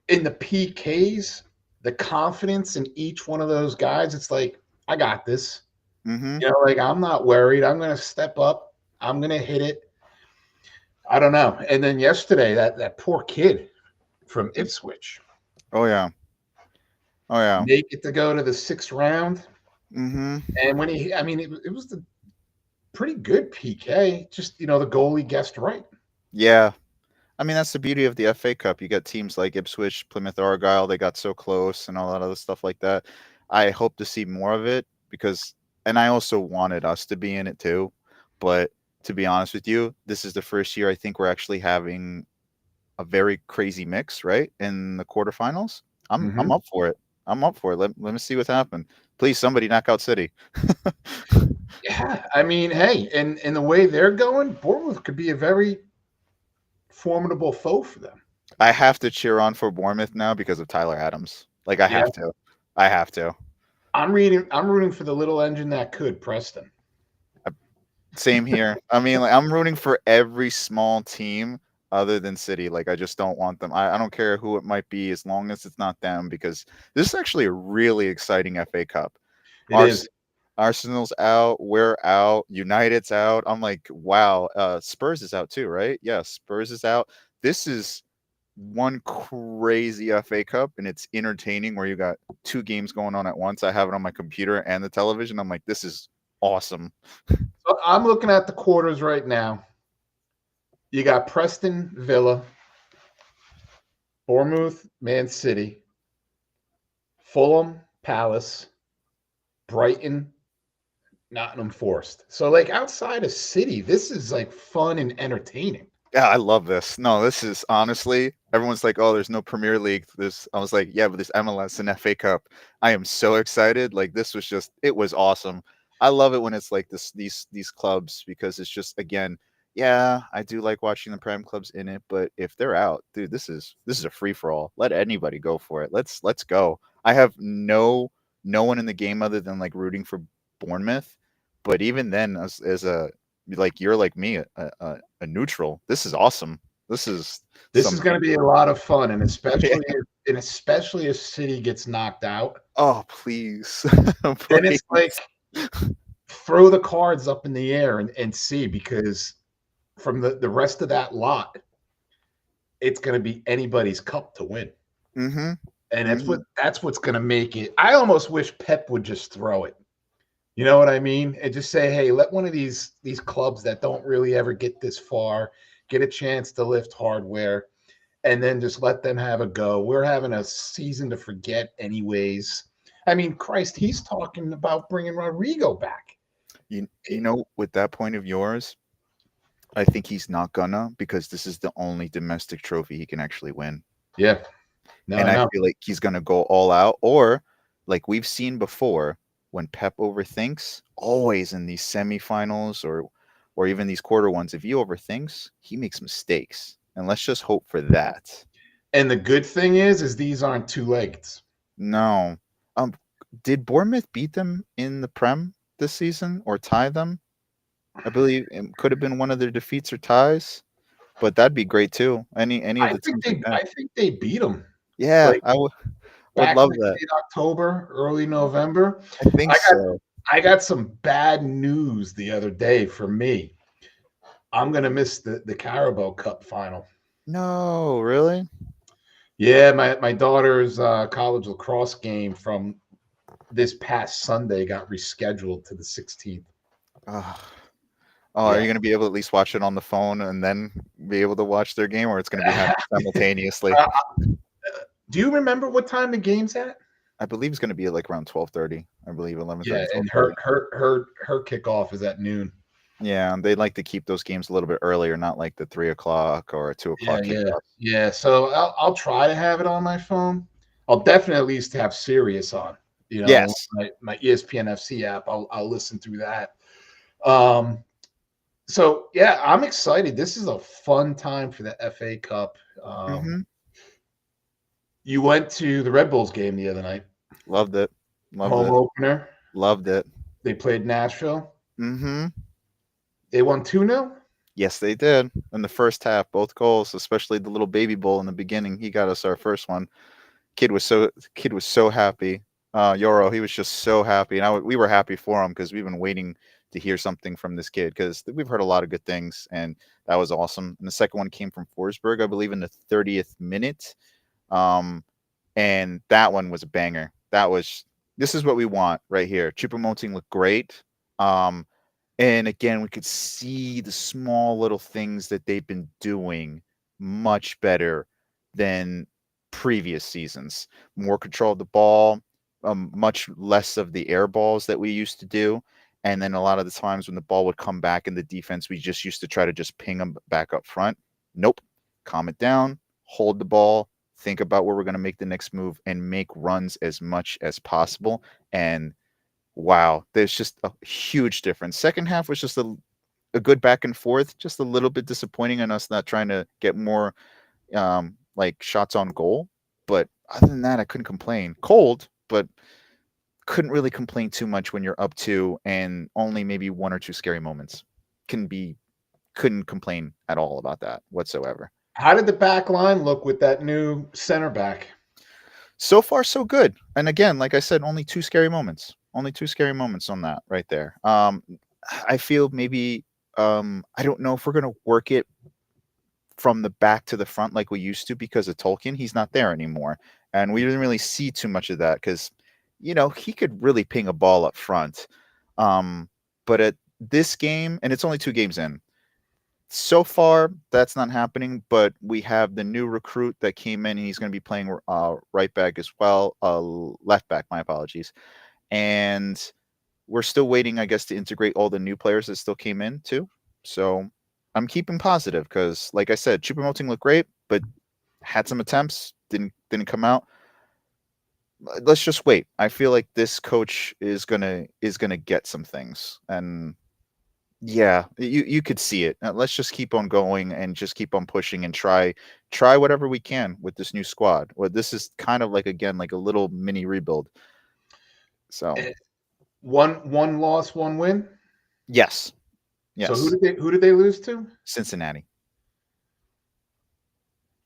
In the PKs, the confidence in each one of those guys, it's like, I got this. mm-hmm. You know, like I'm not worried. I'm going to step up. I'm going to hit it. I don't know. And then yesterday, that poor kid from Ipswich, Oh yeah, oh yeah. make it to go to the 6th round. Mm-hmm. And when it was the pretty good PK. Just, the goalie guessed right. Yeah. I mean, that's the beauty of the FA Cup. You got teams like Ipswich, Plymouth Argyle. They got so close and all that other stuff like that. I hope to see more of it because, and I also wanted us to be in it too. But to be honest with you, this is the first year I think we're actually having a very crazy mix, right? In the quarterfinals. I'm Mm-hmm. up for it. I'm up for it. Let me see what's happened. Please, somebody knock out City. Yeah. I mean, hey, and the way they're going, Bournemouth could be a very formidable foe for them. I have to cheer on for Bournemouth now because of Tyler Adams. Like I Yeah. have to. I have to. I'm rooting for the little engine that could, Preston. Same here. I mean, like I'm rooting for every small team other than City. Like I just don't want them. I don't care who it might be as long as it's not them because this is actually a really exciting FA Cup. It is. Arsenal's out, we're out, United's out. I'm like, wow. Spurs is out too, right? Yeah, Spurs is out. This is one crazy FA Cup, and it's entertaining where you got two games going on at once. I have it on my computer and the television. I'm like, this is awesome. So I'm looking at the quarters right now. You got Preston, Villa, Bournemouth, Man City, Fulham, Palace, Brighton, Nottingham Forest. So, like, outside of City, this is like fun and entertaining. Yeah, I love this. No, this is honestly, everyone's like, oh, there's no Premier League. I was like, yeah, but there's MLS and FA Cup. I am so excited. Like this was just, it was awesome. I love it when it's like these clubs because it's just again, yeah, I do like watching the prime clubs in it, but if they're out, dude, this is a free for all. Let anybody go for it. Let's go. I have no one in the game other than like rooting for Bournemouth, but even then, as a like you're like me, a neutral. This is awesome. This is going to be a lot of fun, and especially if City gets knocked out. Oh, please. Then it's like throw the cards up in the air and see, because from the rest of that lot, it's going to be anybody's cup to win. Mm-hmm. And that's what's going to make it. I almost wish Pep would just throw it. You know what I mean? And just say, hey, let one of these clubs that don't really ever get this far get a chance to lift hardware, and then just let them have a go. We're having a season to forget anyways. I mean, Christ, he's talking about bringing Rodrigo back. You know, with that point of yours, I think he's not gonna, because this is the only domestic trophy he can actually win. Yeah. No, and I feel like he's gonna go all out, or like we've seen before, when Pep overthinks, always in these semifinals or even these quarter ones, if he overthinks, he makes mistakes. And let's just hope for that. And the good thing is these aren't two-legged. No. Did Bournemouth beat them in the Prem this season or tie them? I believe it could have been one of their defeats or ties, but that'd be great too. Any of the teams like that. I think they beat them Yeah, like would back love like that. late October, early November. I think I got so. I got some bad news the other day for me. I'm gonna miss the Carabao Cup final. No, really? Yeah, my daughter's college lacrosse game from this past Sunday got rescheduled to the 16th. Oh, are Yeah. you going to be able to at least watch it on the phone and then be able to watch their game, or it's going to be happening simultaneously? Uh, do you remember what time the game's at? I believe it's going to be at like around 12:30. I believe Yeah, 11:30, and 12:30. her kickoff is at noon. Yeah, they like to keep those games a little bit earlier, not like the 3 o'clock or 2 o'clock kickoff. Yeah. So I'll try to have it on my phone. I'll definitely at least have Sirius on. Yes. My ESPN FC app. I'll listen through that. So yeah, I'm excited. This is a fun time for the FA Cup. Hmm. You went to the Red Bulls game the other night, Loved it. Loved home it. opener. Loved it. They played Nashville. Hmm. They won 2-0. Yes, they did. In the first half, both goals, especially the little baby bull in the beginning. He got us our first one. Kid was so happy. Yoro, he was just so happy, and we were happy for him because we've been waiting to hear something from this kid because we've heard a lot of good things, and that was awesome. And the second one came from Forsberg, I believe, in the 30th minute, and that one was a banger. This is what we want right here. Choupo-Moting looked great. And again, we could see the small little things that they've been doing much better than previous seasons. More control of the ball, much less of the air balls that we used to do. And then a lot of the times when the ball would come back in the defense, we just used to try to just ping them back up front. Nope. Calm it down, hold the ball, think about where we're going to make the next move, and make runs as much as possible. And wow, there's just a huge difference. Second half was just a good back and forth, just a little bit disappointing in us not trying to get more like shots on goal. But other than that, I couldn't complain. Cold, but couldn't really complain too much when you're up two and only maybe one or two scary moments. Couldn't complain at all about that whatsoever. How did the back line look with that new center back? So far, so good. And again, like I said, only two scary moments. Only two scary moments on that right there. I feel maybe I don't know if we're gonna work it from the back to the front like we used to because of Tolkien. He's not there anymore, and we didn't really see too much of that because he could really ping a ball up front. But at this game, and it's only 2 games in, so far that's not happening. But we have the new recruit that came in, and he's going to be playing right back as well, left back. My apologies, and we're still waiting, I guess, to integrate all the new players that still came in too. So I'm keeping positive because, like I said, Choupo-Moting looked great, but had some attempts, didn't come out. Let's just wait. I feel like this coach is gonna get some things, and yeah, you could see it. Let's just keep on going and just keep on pushing and try whatever we can with this new squad. Well, this is kind of like, again, like a little mini rebuild. So One loss, one win. yes. So who did they lose to? Cincinnati.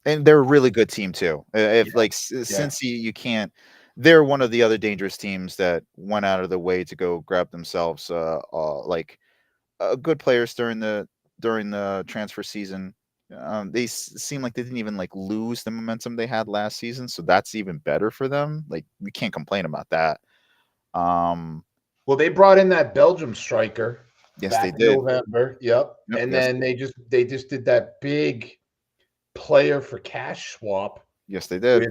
And they're a really good team too. If like Cincy, you can't. They're one of the other dangerous teams that went out of the way to go grab themselves like good players during the transfer season. They seem like they didn't even like lose the momentum they had last season, so that's even better for them. Like, we can't complain about that. Well, they brought in that Belgium striker. Yes, back they in did. November. Yep. And yes, then they just did that big player for cash swap. Yes, they did.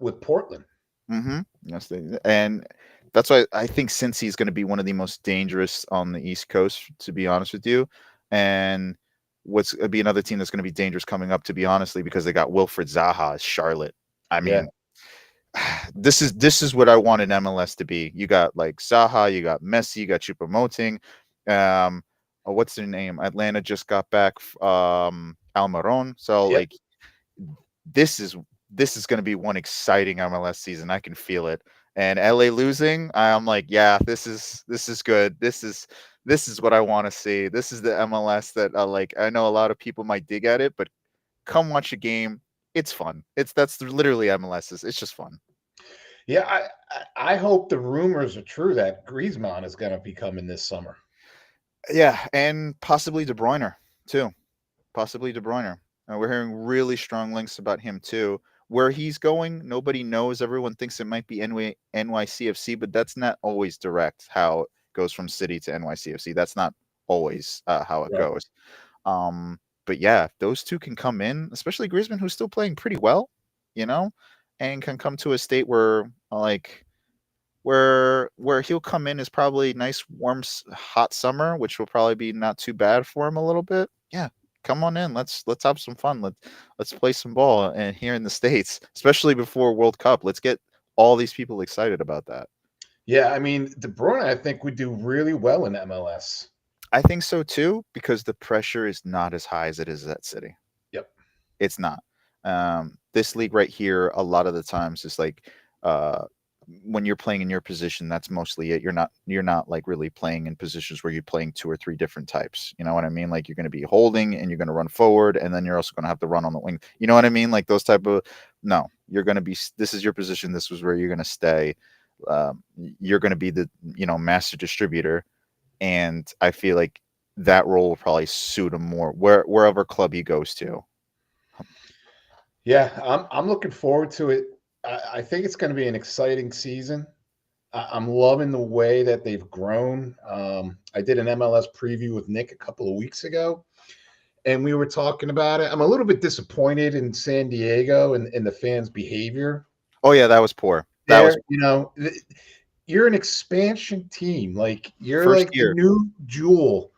With Portland. Mm-hmm. Yes, they did. And that's why I think Cincy is going to be one of the most dangerous on the East Coast, to be honest with you. And what's be another team that's going to be dangerous coming up, to be honestly, because they got Wilfred Zaha as Charlotte. I mean, this is what I wanted MLS to be. You got like Zaha, you got Messi, you got Choupo-Moting. What's their name? Atlanta just got back Almiron. So like this is going to be one exciting MLS season. I can feel it. And LA losing, I'm like, yeah, this is good. This is what I want to see. This is the MLS that like. I know a lot of people might dig at it, but come watch a game. It's fun. That's literally MLS's. It's just fun. Yeah, I hope the rumors are true that Griezmann is going to be coming this summer. Yeah, and possibly De Bruyne too. Possibly De Bruyne. We're hearing really strong links about him too. Where he's going, nobody knows. Everyone thinks it might be NYCFC, but that's not always direct how it goes from City to NYCFC. That's not always how it Right. goes. But yeah, if those two can come in, especially Griezmann, who's still playing pretty well, and can come to a state where where he'll come in is probably nice, warm, hot summer, which will probably be not too bad for him a little bit. Yeah, come on in. Let's have some fun. Let's play some ball and here in the States, especially before World Cup. Let's get all these people excited about that. Yeah, I mean, De Bruyne, I think, would do really well in MLS. I think so too, because the pressure is not as high as it is at City. Yep. It's not. This league right here, a lot of the times is like when you're playing in your position, that's mostly it. You're not like really playing in positions where you're playing 2 or 3 different types. You know what I mean? Like you're going to be holding and you're going to run forward, and then you're also going to have to run on the wing. You know what I mean? Like those type of no. You're going to be. This is your position. This is where you're going to stay. You're going to be the master distributor, and I feel like that role will probably suit him more wherever club he goes to. Yeah, I'm looking forward to it. I think it's going to be an exciting season. I'm loving the way that they've grown. I did an MLS preview with Nick a couple of weeks ago, and we were talking about it. I'm a little bit disappointed in San Diego and the fans' behavior. Oh yeah, that was poor. That There, was you're an expansion team. Like you're first like the year. new jewel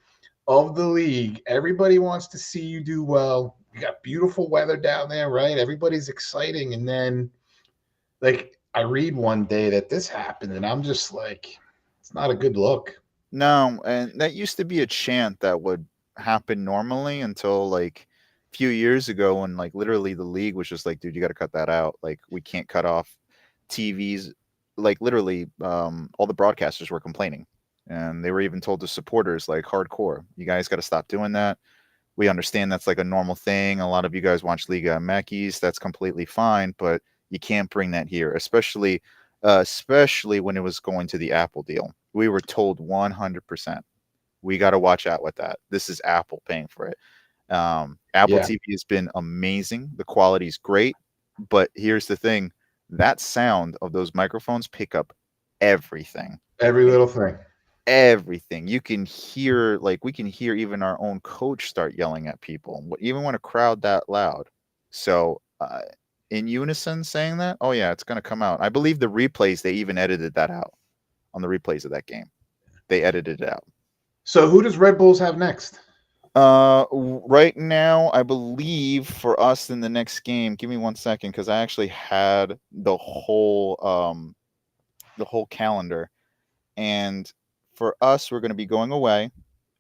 of the league. Everybody wants to see you do well. You got beautiful weather down there, right? Everybody's exciting, and then like I read one day that this happened, and I'm just like, it's not a good look. No, and that used to be a chant that would happen normally until like a few years ago when like literally the league was just like, dude, you got to cut that out. Like we can't cut off TVs. Like literally, all the broadcasters were complaining, and they were even told to supporters like hardcore, you guys got to stop doing that. We understand that's like a normal thing. A lot of you guys watch Liga MX. That's completely fine, but you can't bring that here, especially when it was going to the Apple deal. We were told 100%. We got to watch out with that. This is Apple paying for it. Apple Yeah. TV has been amazing. The quality is great, but here's the thing: that sound of those microphones pick up everything. Every little thing. Everything you can hear, like we can hear even our own coach start yelling at people, even when a crowd that loud. So in unison saying that, oh yeah, it's going to come out. I believe the replays, they even edited that out on the replays of that game. They edited it out. So who does Red Bulls have next? Right now, I believe for us in the next game, give me 1 second, because I actually had the whole calendar, and for us, we're going to be going away,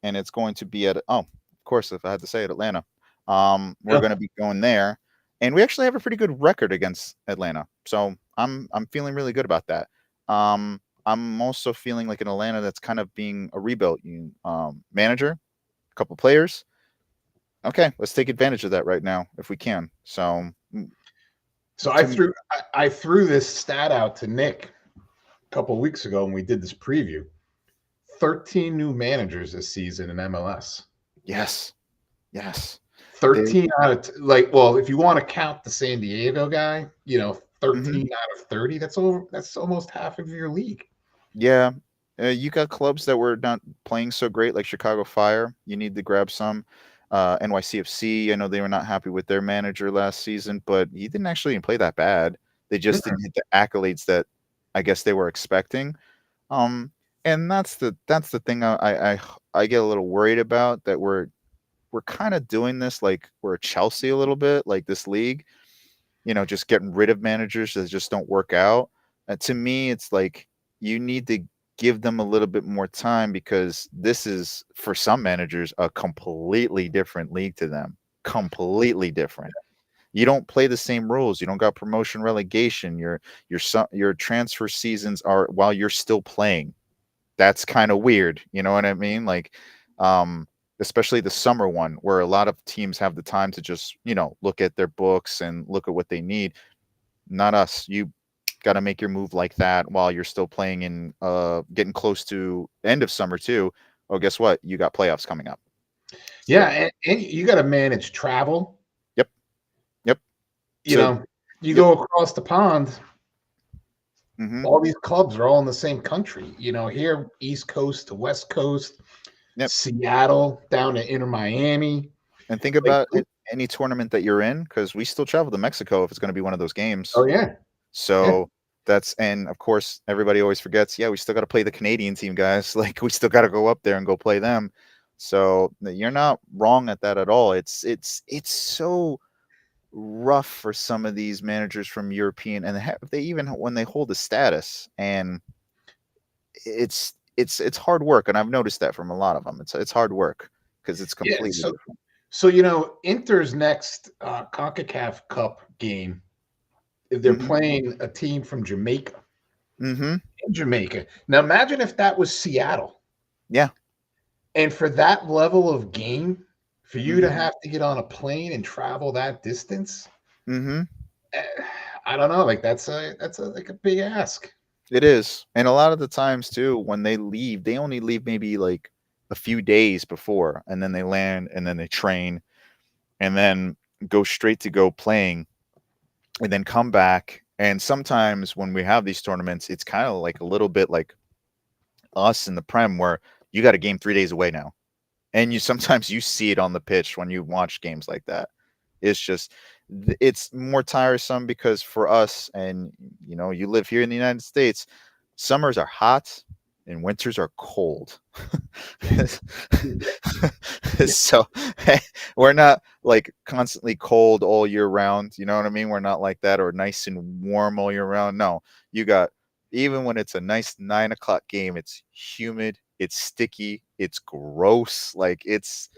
and it's going to be at of course, if I had to say it, Atlanta. We're going to be going there, and we actually have a pretty good record against Atlanta, so I'm feeling really good about that. I'm also feeling like in Atlanta that's kind of being a rebuilt manager, a couple players. Okay, let's take advantage of that right now if we can. So I threw this stat out to Nick a couple of weeks ago when we did this preview. 13 new managers this season in MLS. Yes. 13 out of well, if you want to count the San Diego guy, 13 out of 30. That's almost half of your league. Yeah. You got clubs that were not playing so great, like Chicago Fire. You need to grab some. NYCFC, I know they were not happy with their manager last season, but he didn't actually even play that bad. They just didn't hit the accolades that I guess they were expecting. And that's the thing I get a little worried about, that we're kind of doing this like we're Chelsea a little bit, like this league, just getting rid of managers that just don't work out. To me, it's like you need to give them a little bit more time, because this is, for some managers, a completely different league to them. Completely different. You don't play the same rules. You don't got promotion relegation. Your transfer seasons are while you're still playing. That's kind of weird. You know what I mean? Like, especially the summer one, where a lot of teams have the time to just, look at their books and look at what they need. Not us. You got to make your move like that while you're still playing in getting close to end of summer too. Oh, guess what? You got playoffs coming up. Yeah, and you got to manage travel. Yep. You go across the pond. Mm-hmm. All these clubs are all in the same country. Here, East Coast to West Coast, Seattle down to Inter Miami. And think about any tournament that you're in, because we still travel to Mexico if it's going to be one of those games. Oh, yeah. So and of course, everybody always forgets, we still got to play the Canadian team, guys. Like, we still got to go up there and go play them. So you're not wrong at that at all. It's so rough for some of these managers from European, and they even when they hold a status, and it's hard work. And I've noticed that from a lot of them. It's hard work because it's completely different. So, Inter's next CONCACAF Cup game, they're playing a team from Jamaica. Mm-hmm. In Jamaica. Now, imagine if that was Seattle. Yeah. And for that level of game, for you to have to get on a plane and travel that distance, I don't know. Like, that's a big ask. It is. And a lot of the times, too, when they leave, they only leave maybe like a few days before, and then they land, and then they train, and then go straight to go playing, and then come back. And sometimes when we have these tournaments, it's kind of like a little bit like us in the Prem, where you got a game 3 days away now. And sometimes you see it on the pitch when you watch games like that. It's more tiresome because for us, and you live here in the United States, summers are hot and winters are cold. So we're not like constantly cold all year round. You know what I mean? We're not like that, or nice and warm all year round. No, even when it's a nice 9 o'clock game, it's humid, it's sticky, it's gross. Like, it's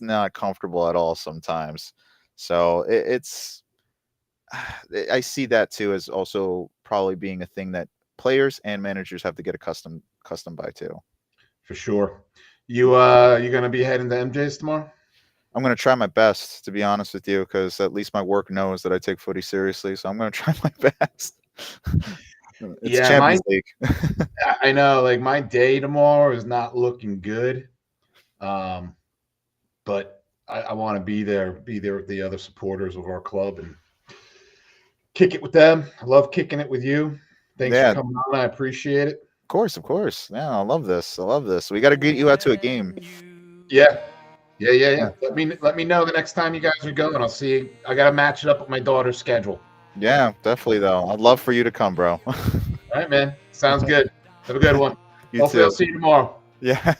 not comfortable at all sometimes. So I see that too as also probably being a thing that players and managers have to get accustomed by too. For sure. You gonna be heading to MJ's tomorrow? I'm gonna try my best, to be honest with you, because at least my work knows that I take footy seriously. So I'm gonna try my best. It's Champions League. I know, like, my day tomorrow is not looking good. But I want to be there with the other supporters of our club and kick it with them. I love kicking it with you. Thanks for coming on. I appreciate it. Of course. Yeah, I love this. We got to get you out to a game. Yeah. Let me know the next time you guys are going. I'll see. I got to match it up with my daughter's schedule. Yeah, definitely, though. I'd love for you to come, bro. All right, man. Sounds good. Have a good one. Hopefully I'll see you tomorrow. Yeah.